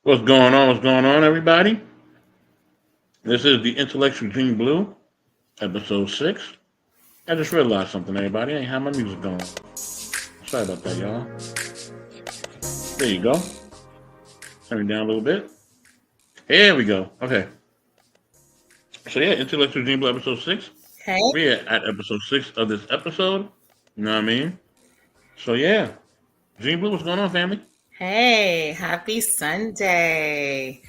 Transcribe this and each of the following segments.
What's going on? What's going on, everybody? This is the Intellectual Gene Blue, episode 6. I just realized something, everybody. I ain't have my music going. Sorry about that, y'all. There you go. Turn it down a little bit. Here we go. Okay. So, yeah, Intellectual Gene Blue, episode 6. Hey, We're at episode 6 of this episode. You know what I mean? So, yeah. Gene Blue, what's going on, family? hey, happy Sunday.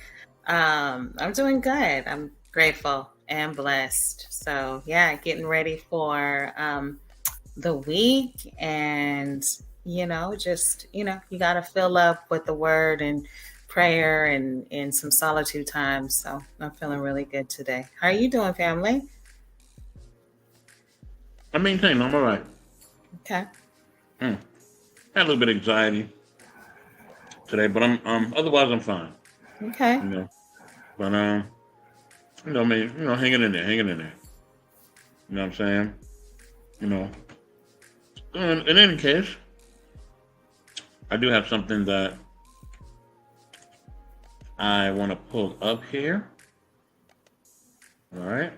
I'm doing good. I'm grateful and blessed. So, yeah, getting ready for the week and you got to fill up with the word and prayer and some solitude time. So, I'm feeling really good today. How are you doing, family? I maintain, I'm all right. Okay. Mm. Had a little bit of anxiety today, but I'm otherwise I'm fine. Okay. You know, but man, hanging in there, hanging in there. You know what I'm saying? You know, in any case, I do have something that I want to pull up here. All right,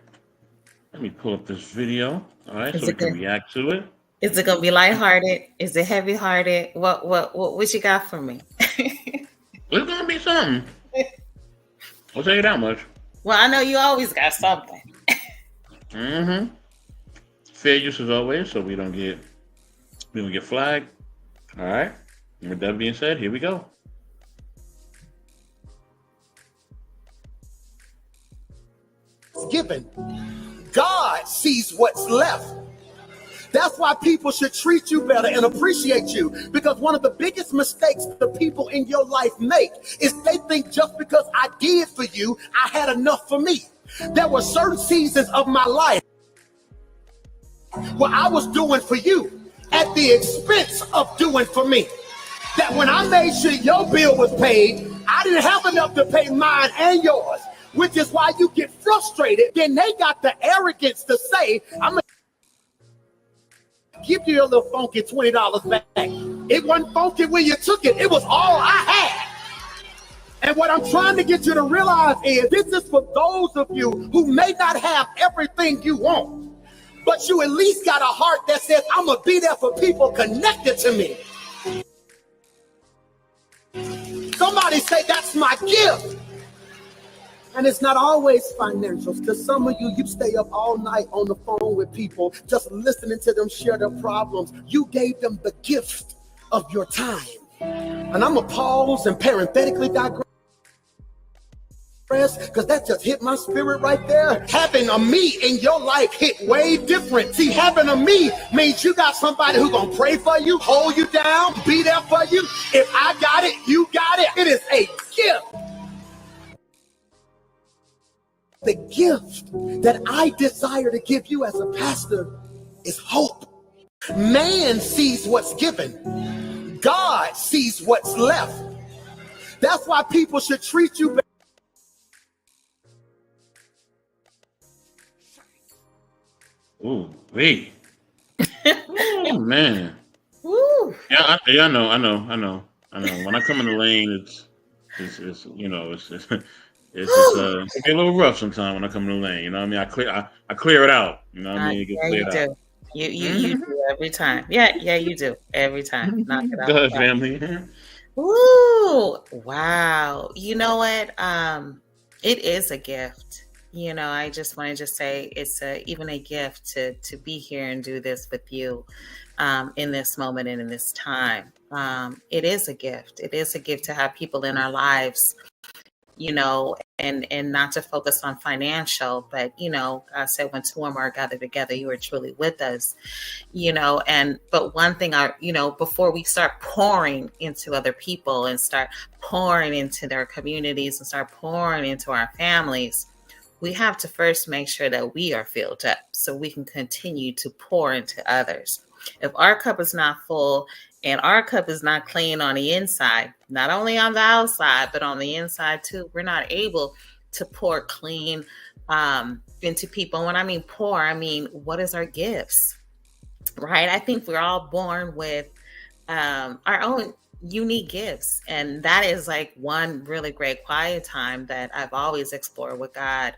let me pull up this video. All right, so Is we it can good? react to it. Is it gonna be lighthearted? Is it heavy-hearted? What you got for me? It's gonna be something. I'll tell you that much. Well, I know you always got something. Mm-hmm. Fair use as always, so we don't get flagged. All right. And with that being said, here we go. Given. God sees what's left. That's why people should treat you better and appreciate you. Because one of the biggest mistakes the people in your life make is they think just because I did for you, I had enough for me. There were certain seasons of my life where I was doing for you at the expense of doing for me. That when I made sure your bill was paid, I didn't have enough to pay mine and yours. Which is why you get frustrated. Then they got the arrogance to say, I'm going to give you a little funky $20 back. It wasn't funky when you took it. It was all I had. And what I'm trying to get you to realize is this is for those of you who may not have everything you want, but you at least got a heart that says, I'm going to be there for people connected to me. Somebody say, that's my gift. And it's not always financials, because some of you stay up all night on the phone with people, just listening to them share their problems. You gave them the gift of your time. And I'm going to pause and parenthetically digress, because that just hit my spirit right there. Having a me in your life hit way different. See, having a me means you got somebody who's going to pray for you, hold you down, be there for you. If I got it, you got it. It is a gift. The gift that I desire to give you as a pastor is hope. Man sees what's given. God sees what's left. That's why people should treat you better. Ooh, wait. Oh man. Woo. Yeah, I know. When I come in the lane, it's you know, it can be a little rough sometimes when I come in the lane. You know what I mean? I clear it out. You know what I mean? It gets Yeah, you cleared out. do. You do every time. Yeah, you do every time. Knock it out. Go ahead, family. Woo! Wow. You know what? It is a gift. I just want to just say it's even a gift to be here and do this with you in this moment and in this time. It is a gift. It is a gift to have people in our lives, and not to focus on financial, but God said when two or more are gathered together, you are truly with us, but one thing before we start pouring into other people and start pouring into their communities and start pouring into our families, we have to first make sure that we are filled up so we can continue to pour into others. If our cup is not full and our cup is not clean on the inside, not only on the outside, but on the inside too, we're not able to pour clean into people. When I mean pour, I mean, what is our gifts, right? I think we're all born with our own unique gifts. And that is like one really great quiet time that I've always explored with God.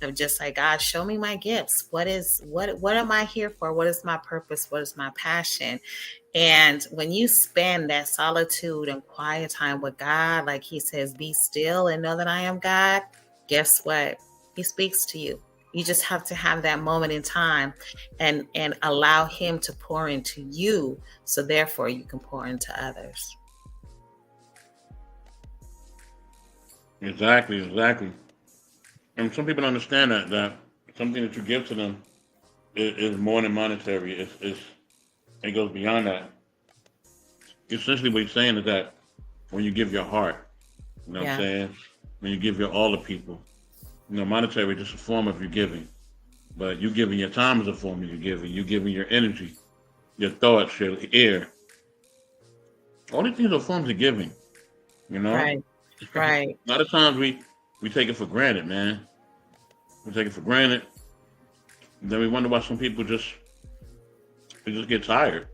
Of just like, God, show me my gifts. What am I here for? What is my purpose? What is my passion? And when you spend that solitude and quiet time with God, like he says, be still and know that I am God, guess what? He speaks to you. You just have to have that moment in time and allow him to pour into you, so therefore you can pour into others. Exactly, exactly. And some people don't understand that something that you give to them is more than monetary. It goes beyond that. Essentially, what he's saying is that when you give your heart, you know what I'm Yeah, saying? When you give your all to people, monetary is just a form of your giving. But you giving your time is a form of your giving. You giving your energy, your thoughts, your ear. All these things are forms of giving, you know? right, A right. lot of times we take it for granted, man. We take it for granted. Then we wonder why some people they just get tired.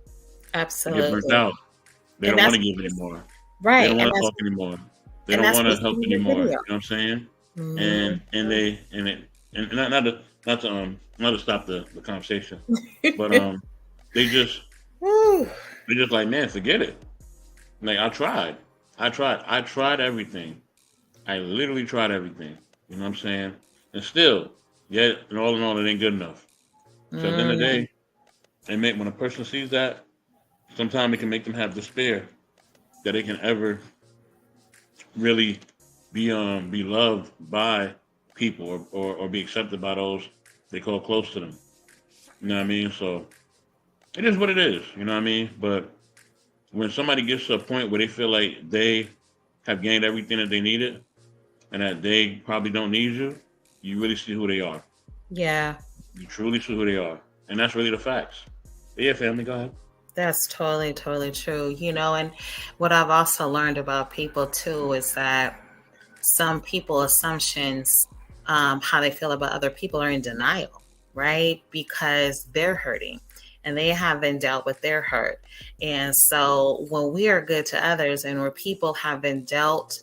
They get burnt Absolutely. out. They And don't want that's to give anymore. They right. don't want to talk anymore. They And don't that's want to what's help in your anymore. You video. know what I'm saying? Mhm. And not to stop the conversation, but Whew. they just like, man, forget it. Like I tried everything. I literally tried everything. You know what I'm saying? And still, yet, and all in all, it ain't good enough. So at the end of the Mm, day, when a person sees that, sometimes it can make them have despair that they can ever really be loved by people or be accepted by those they call close to them. You know what I mean? So it is what it is. You know what I mean? But when somebody gets to a point where they feel like they have gained everything that they needed and that they probably don't need you, you really see who they are. yeah. You truly see who they are, and that's really the facts. But yeah, family, go ahead. That's totally, totally true. And what I've also learned about people too is that some people assumptions, how they feel about other people, are in denial, right? Because they're hurting and they haven't dealt with their hurt. And so when we are good to others and where people have been dealt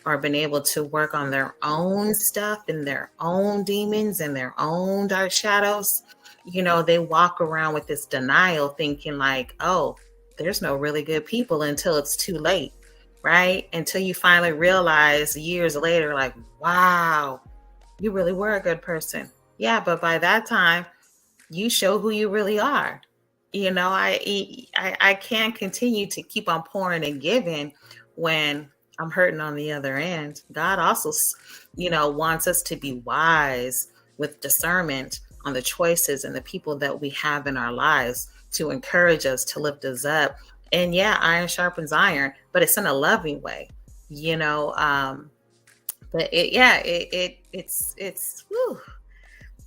or been able to work on their own stuff and their own demons and their own dark shadows, they walk around with this denial thinking like, oh, there's no really good people until it's too late, right? Until you finally realize years later, like, wow, you really were a good person. Yeah, but by that time, you show who you really are. I can't continue to keep on pouring and giving when I'm hurting on the other end. God also, wants us to be wise with discernment on the choices and the people that we have in our lives to encourage us, to lift us up. And yeah, iron sharpens iron, but it's in a loving way, you know. But it's whew,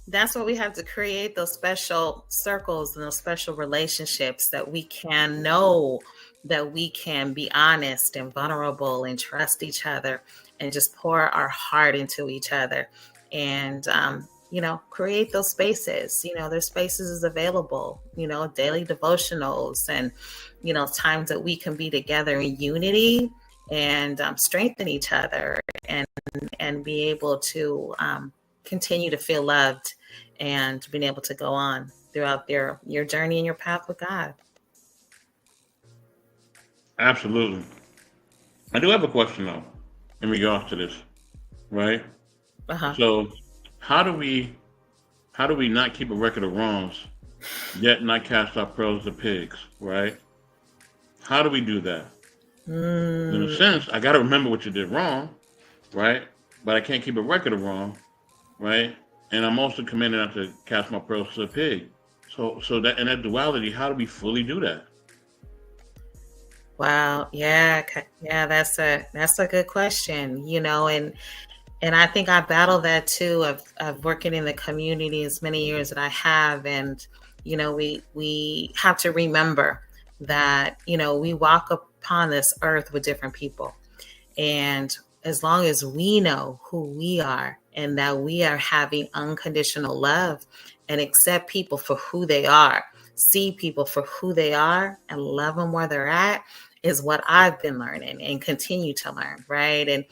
that's what we have to create, those special circles and those special relationships that we can know, that we can be honest and vulnerable and trust each other and just pour our heart into each other and create those spaces. There's spaces is available, daily devotionals and times that we can be together in unity and strengthen each other and be able to continue to feel loved and being able to go on throughout your journey and your path with God. Absolutely. I do have a question though, in regards to this, right? Uh-huh. So, how do we not keep a record of wrongs, yet not cast our pearls to pigs, right? How do we do that? In a Mm, sense, I got to remember what you did wrong, right? But I can't keep a record of wrong, right? And I'm also commanded not to cast my pearls to a pig. So that in that duality, how do we fully do that? wow. Yeah. Yeah. That's a good question, and I think I battle that too of working in the community as many years that I have. And, we have to remember that, we walk upon this earth with different people. And as long as we know who we are and that we are having unconditional love and accept people for who they are, see people for who they are and love them where they're at is what I've been learning and continue to learn, right?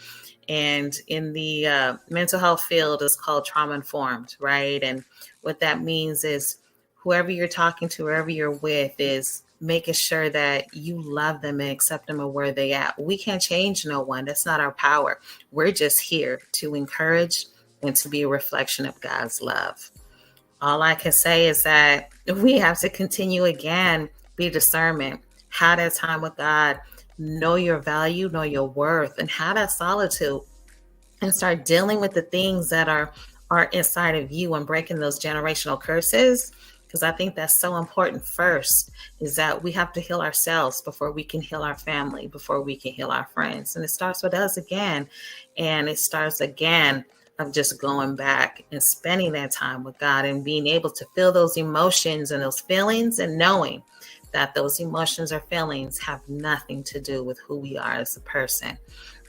And in the mental health field is called trauma informed, right? And what that means is whoever you're talking to, wherever you're with, is making sure that you love them and accept them where they at. We can't change no one. That's not our power. We're just here to encourage and to be a reflection of God's love. All I can say is that we have to continue again, be discernment, have that time with God, know your value, know your worth, and have that solitude and start dealing with the things that are inside of you and breaking those generational curses. Because I think that's so important first, is that we have to heal ourselves before we can heal our family, before we can heal our friends. And it starts with us again. And it starts again of just going back and spending that time with God and being able to feel those emotions and those feelings and knowing that those emotions or feelings have nothing to do with who we are as a person,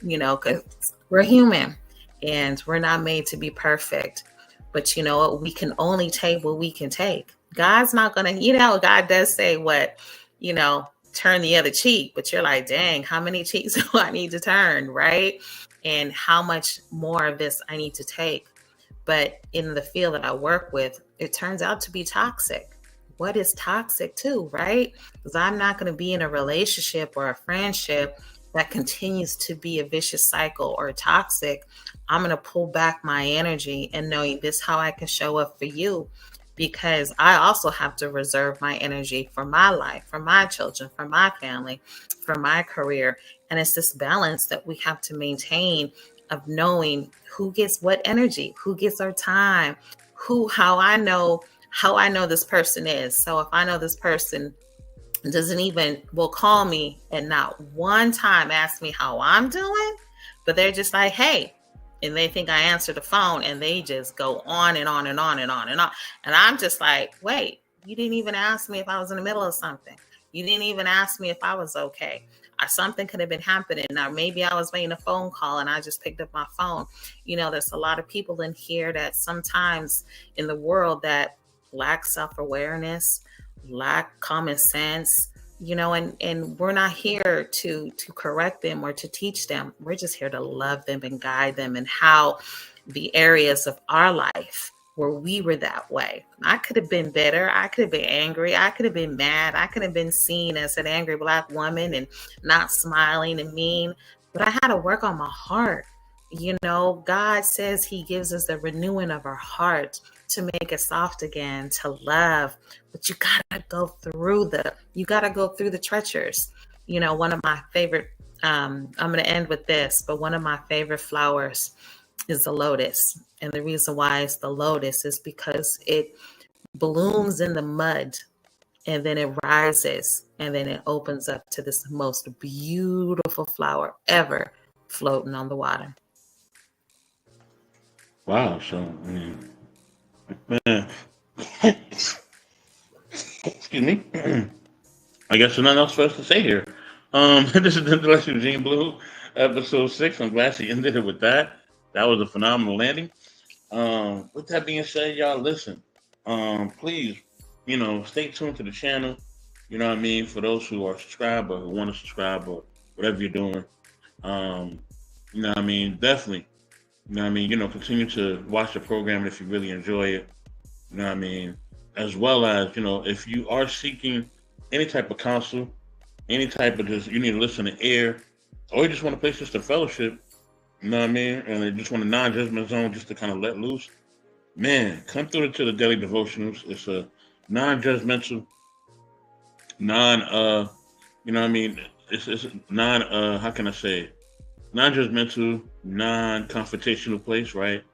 you know, because we're human and we're not made to be perfect. But you know what? We can only take what we can take. God's not going to, you know, God does say what, you know, turn the other cheek, but you're like, dang, how many cheeks do I need to turn, right? And how much more of this I need to take. But in the field that I work with, it turns out to be toxic. What is toxic too, right? Because I'm not going to be in a relationship or a friendship that continues to be a vicious cycle or toxic. I'm going to pull back my energy and knowing this how I can show up for you, because I also have to reserve my energy for my life, for my children, for my family, for my career. And it's this balance that we have to maintain of knowing who gets what energy, who gets our time, how I know this person is. So if I know this person will call me and not one time ask me how I'm doing, but they're just like, hey, and they think I answer the phone and they just go on and on and on and on and on. And I'm just like, wait, you didn't even ask me if I was in the middle of something. You didn't even ask me if I was okay. Or something could have been happening. Or maybe I was making a phone call and I just picked up my phone. You know, there's a lot of people in here that sometimes in the world that lack self-awareness, lack common sense, you know, and we're not here to correct them or to teach them. We're just here to love them and guide them in how the areas of our life where we were that way. I could have been bitter. I could have been angry. I could have been mad. I could have been seen as an angry Black woman and not smiling and mean, but I had to work on my heart. You know, God says he gives us the renewing of our heart to make it soft again, to love, but you gotta go through the treacherous. You know, one of my favorite, I'm going to end with this, but one of my favorite flowers is the lotus. And the reason why it's the lotus is because it blooms in the mud and then it rises and then it opens up to this most beautiful flower ever floating on the water. Wow. So, man, excuse me. I guess there's nothing else for us to say here. This is the Intellectual Gean Blue, episode 6. I'm glad she ended it with that. That was a phenomenal landing. With that being said, y'all, listen. Please, you know, stay tuned to the channel. You know what I mean? For those who are subscribed or who want to subscribe or whatever you're doing. You know what I mean? Definitely. You know what I mean? You know, continue to watch the program if you really enjoy it. You know what I mean? As well as, you know, if you are seeking any type of counsel, any type of just, you need to listen to air, or you just want a place just to fellowship, you know what I mean? And you just want a non-judgment zone just to kind of let loose. Man, come through to the daily devotionals. It's a non-judgmental, you know what I mean? It's non, how can I say? Non-judgmental, non-confrontational place, right?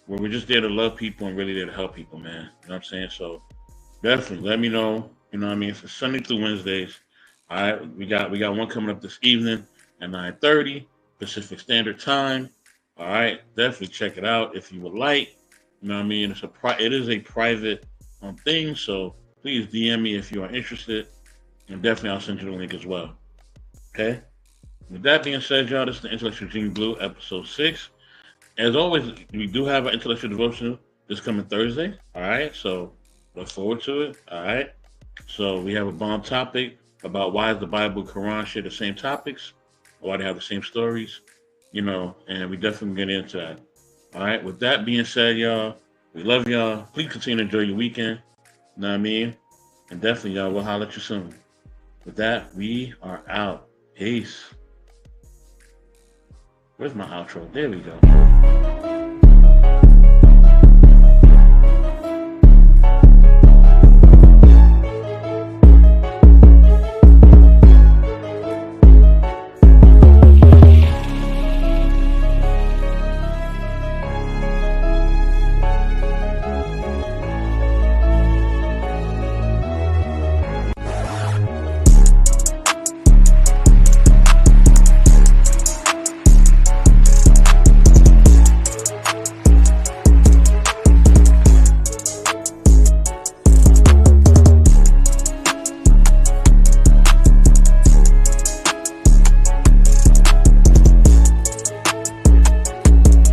Where we're just there to love people and really there to help people, man. You know what I'm saying? So definitely let me know. You know what I mean? It's Sunday through Wednesdays. All right, we got one coming up this evening at 9:30 Pacific Standard Time. All right, definitely check it out if you would like. You know what I mean? It is a private thing, so please DM me if you are interested, and definitely I'll send you the link as well. Okay. With that being said, y'all, this is the Intellectual Gean Blue, episode 6. As always, we do have an intellectual devotional this coming Thursday. All right, so look forward to it. All right. So we have a bomb topic about why the Bible, Quran share the same topics, why they have the same stories, and we definitely get into that. All right. With that being said, y'all, we love y'all. Please continue to enjoy your weekend. Know what I mean? And definitely, y'all, we'll holler at you soon. With that, we are out. Peace. Where's my outro? There we go.